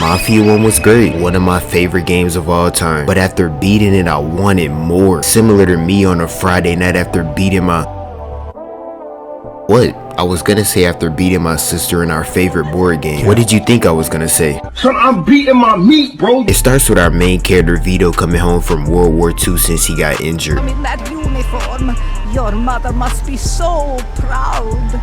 Mafia 1 was great, one of my favorite games of all time. But after beating it, I wanted more. Similar to me on a Friday night after beating my... What? I was gonna say after beating my sister in our favorite board game. What did you think I was gonna say? Son, I'm beating my meat, bro. It starts with our main character Vito coming home from World War II since he got injured. I'm in that uniform. Your mother must be so proud.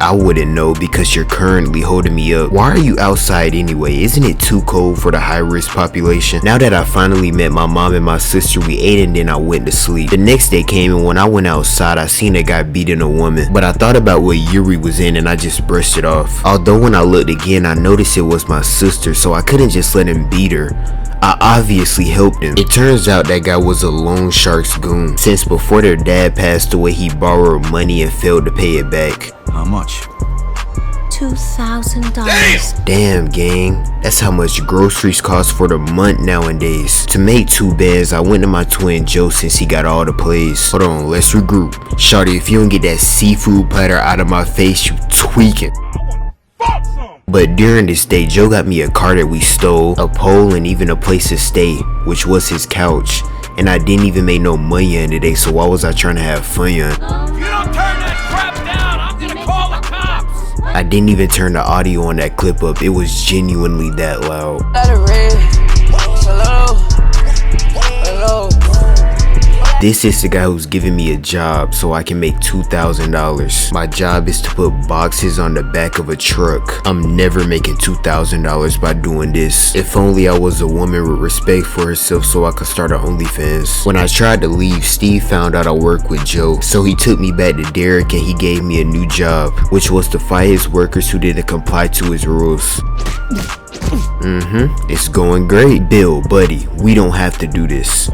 I wouldn't know because you're currently holding me up. Why are you outside anyway? Isn't it too cold for the high-risk population? Now that I finally met my mom and my sister, we ate and then I went to sleep. The next day came and when I went outside, I seen a guy beating a woman. But I thought about what Yuri was in and I just brushed it off. Although when I looked again, I noticed it was my sister, so I couldn't just let him beat her. I obviously helped him. It turns out that guy was a loan shark's goon. Since before their dad passed away, he borrowed money and failed to pay it back. How much? $2,000. Damn, gang. That's how much groceries cost for the month nowadays. To make 2 bands, I went to my twin Joe since he got all the plays. Hold on, let's regroup. Shawty, if you don't get that seafood platter out of my face, you tweaking. But during this day, Joe got me a car that we stole, a pole, and even a place to stay, which was his couch. And I didn't even make no money on today, so why was I trying to have fun on? If you don't turn that crap down, I'm gonna call the cops. I didn't even turn the audio on that clip up. It was genuinely that loud. Hello? Hello? This is the guy who's giving me a job so I can make $2,000. My job is to put boxes on the back of a truck. I'm never making $2,000 by doing this. If only I was a woman with respect for herself so I could start an OnlyFans. When I tried to leave, Steve found out I work with Joe. So he took me back to Derek and he gave me a new job, which was to fight his workers who didn't comply to his rules. It's going great. Bill, buddy, we don't have to do this.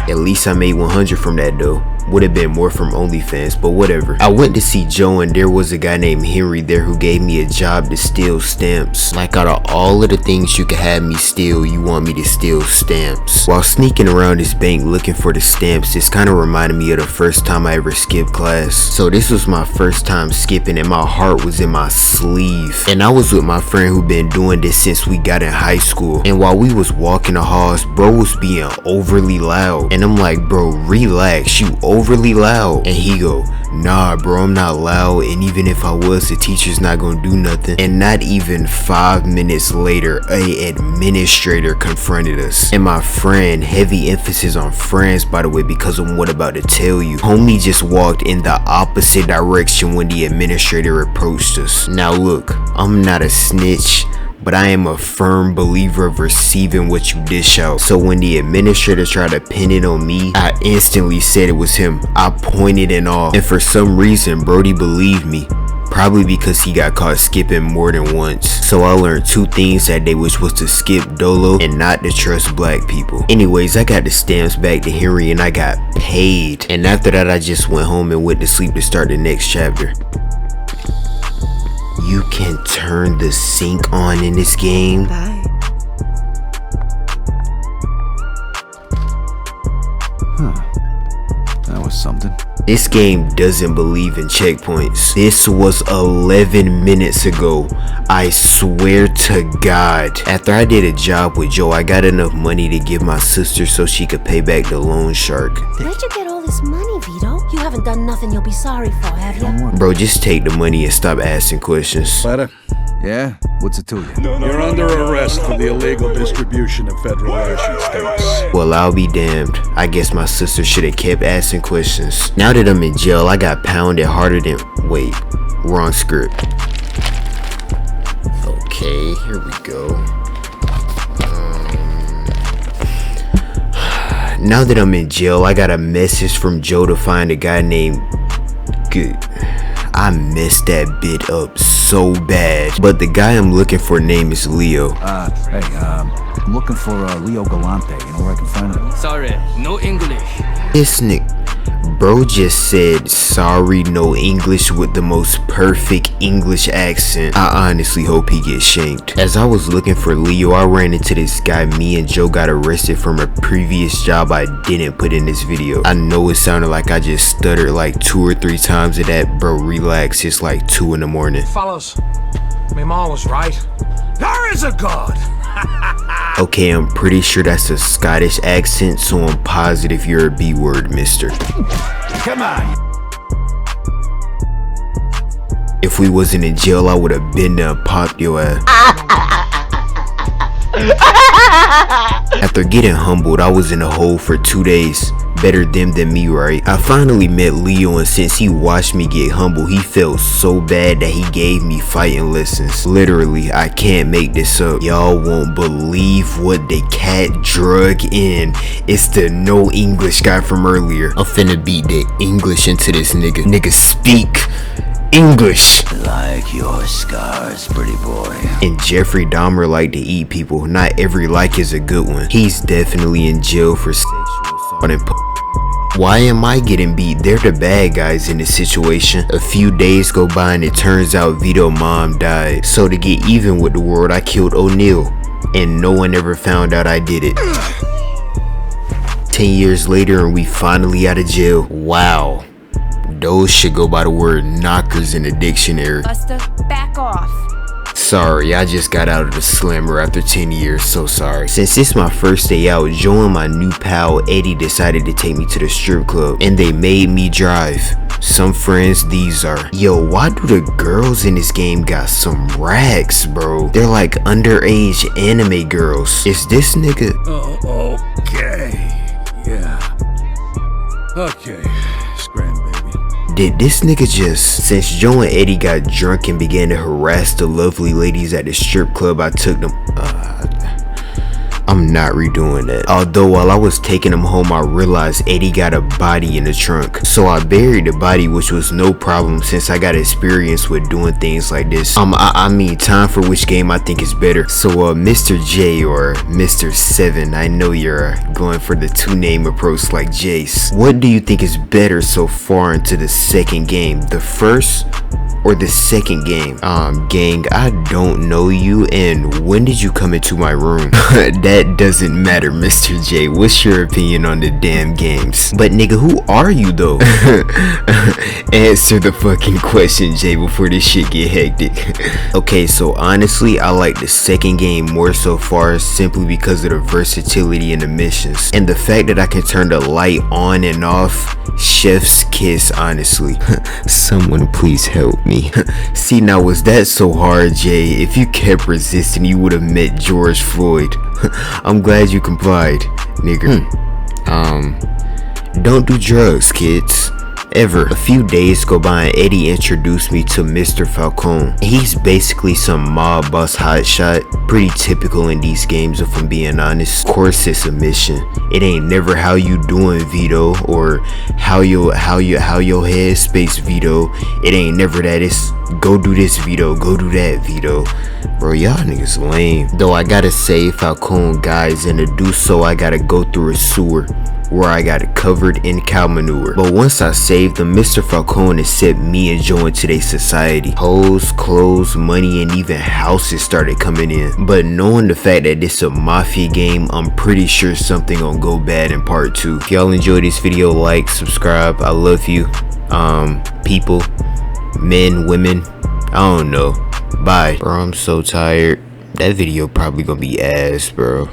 At least I made 100 from that though. Would have been more from OnlyFans, but whatever. I went to see Joe and there was a guy named Henry there who gave me a job to steal stamps. Like out of all of the things you could have me steal, you want me to steal stamps. While sneaking around this bank looking for the stamps, this kind of reminded me of the first time I ever skipped class. So this was my first time skipping and my heart was in my sleeve. And I was with my friend who been doing this since we got in high school. And while we was walking the halls, bro was being overly loud. And I'm like, bro, relax, you overly loud. And he go, nah bro, I'm not loud, and even if I was, the teacher's not gonna do nothing. And not even 5 minutes later, a administrator confronted us. And my friend, heavy emphasis on friends by the way because of what I'm about to tell you, homie just walked in the opposite direction when the administrator approached us. Now look, I'm not a snitch, but I am a firm believer of receiving what you dish out. So when the administrator tried to pin it on me, I instantly said it was him. I pointed and all. And for some reason, Brody believed me. Probably because he got caught skipping more than once. So I learned 2 things that day, which was to skip dolo and not to trust black people. Anyways, I got the stamps back to Henry and I got paid. And after that, I just went home and went to sleep to start the next chapter. You can turn the sink on in this game. Bye. That was something. This game doesn't believe in checkpoints. This was 11 minutes ago. I swear to God. After I did a job with Joe, I got enough money to give my sister so she could pay back the loan shark. Where'd you get all this money, Vito? You haven't done nothing you'll be sorry for, have you? Bro, just take the money and stop asking questions. Letter? Yeah? What's it to you? You're under arrest for the illegal distribution of federal ration stamps. Well, I'll be damned. I guess my sister should have kept asking questions. Now that I'm in jail, I got pounded harder than... Wait, wrong script. Okay, here we go. Now that I'm in jail, I got a message from Joe to find a guy named... Good. I messed that bit up so bad. But the guy I'm looking for name is Leo. Hey, I'm looking for Leo Galante. You know where I can find him? Sorry, no English. This nigga, bro just said sorry, no English with the most perfect English accent. I honestly hope he gets shanked. As I was looking for Leo, I ran into this guy. Me and Joe got arrested from a previous job I didn't put in this video. I know it sounded like I just stuttered like 2 or 3 times of that, bro. Relax, it's like 2 in the morning. Fellas, My mom was right. There is a God. Okay, I'm pretty sure that's a Scottish accent, so I'm positive you're a B-word, mister. Come on. If we wasn't in jail, I would have been there and popped your ass. After getting humbled, I was in a hole for 2 days. Better them than me, right? I finally met Leo, and since he watched me get humbled, he felt so bad that he gave me fighting lessons. Literally, I can't make this up. Y'all won't believe what the cat drug in. It's the no English guy from earlier. I'm finna beat the English into this nigga. Nigga, speak English. Like your scars, pretty boy. And Jeffrey Dahmer liked to eat people. Not every like is a good one. He's definitely in jail for sexual assault and why am I getting beat? They're the bad guys in this situation. A few days go by and it turns out Vito's mom died. So to get even with the world, I killed O'Neal. And no one ever found out I did it. 10 years later and we finally out of jail. Wow. Those should go by the word knockers in the dictionary. Buster, back off. Sorry, I just got out of the slammer after 10 years, so sorry. Since it's my first day out, Joe and my new pal Eddie decided to take me to the strip club, and they made me drive. Some friends these are. Yo, why do the girls in this game got some racks, bro? They're like underage anime girls. Is this nigga? Oh, okay. Yeah. Okay. Scram, baby. Did this nigga just... Since Joe and Eddie got drunk and began to harass the lovely ladies at the strip club, I took them... I'm not redoing that. Although while I was taking them home, I realized Eddie got a body in the trunk. So I buried the body, which was no problem since I got experience with doing things like this. I mean, time for which game I think is better. So Mr. J or Mr. 7, I know you're going for the 2-name approach like Jace. What do you think is better so far into the second game? The first or the second game? Gang, I don't know you, and when did you come into my room? That doesn't matter, Mr. J. What's your opinion on the damn games? But nigga, who are you though? Answer the fucking question, Jay, before this shit get hectic. Okay, so honestly, I like the second game more so far simply because of the versatility in the missions. And the fact that I can turn the light on and off. Chef's kiss, honestly. Someone please help me. See, now was that so hard, Jay? If you kept resisting, you would have met George Floyd. I'm glad you complied, nigga. Don't do drugs, kids. Ever. A few days go by and Eddie introduced me to Mr. Falcone. He's basically some mob boss hotshot. Pretty typical in these games if I'm being honest. Of course it's a mission. It ain't never how you doing, Vito, or how your headspace, Vito. It ain't never that. It's go do this, Vito, go do that, Vito. Bro, y'all niggas lame. Though I gotta save Falcone guys, and to do so I gotta go through a sewer where I got it covered in cow manure. But once I saved them, Mr. Falcone accepted me and Joe into their society. Hoes, clothes, money, and even houses started coming in. But knowing the fact that this is a Mafia game, I'm pretty sure something gonna go bad in part 2. If y'all enjoyed this video, like, subscribe. I love you. People, men, women, I don't know. Bye. Bro, I'm so tired. That video probably gonna be ass, bro.